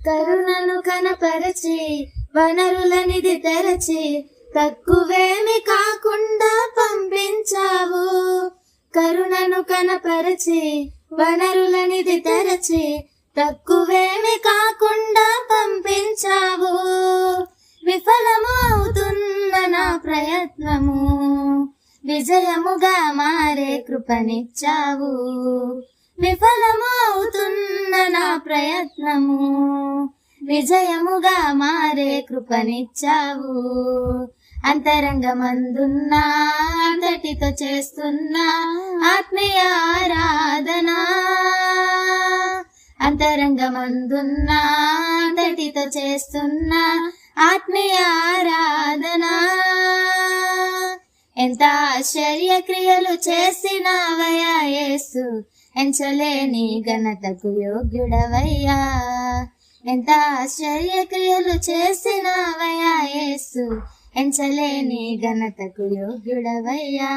కరుణను కనపరచి వనరులనిది తెరచి తక్కువేమి కాకుండా పంపించావు. కరుణను కనపరచి వనరులనిది తెరచి తక్కువేమి కాకుండా పంపించావు. విఫలము అవుతున్న నా ప్రయత్నము విజయముగా మారే కృపనిచ్చావు. విఫలము అవుతున్న నా ప్రయత్నము విజయముగా మారే కృపనిచ్చావు. అంతరంగమందున్నా అంతటితో చేస్తున్నా ఆత్మీయ ఆరాధన. అంతరంగమందున్నా అంతటితో చేస్తున్నా ఆత్మీయ ఆరాధన. ఎంత ఆశ్చర్య క్రియలు చేసినావయ్యా యేసు, ఎంచలేని ఘనతకు యోగ్యుడవయ్యా. ఎంత ఆశ్చర్య క్రియలు చేసినావయ్యా యేసు, ఎంచలేని ఘనతకు యోగ్యుడవయ్యా.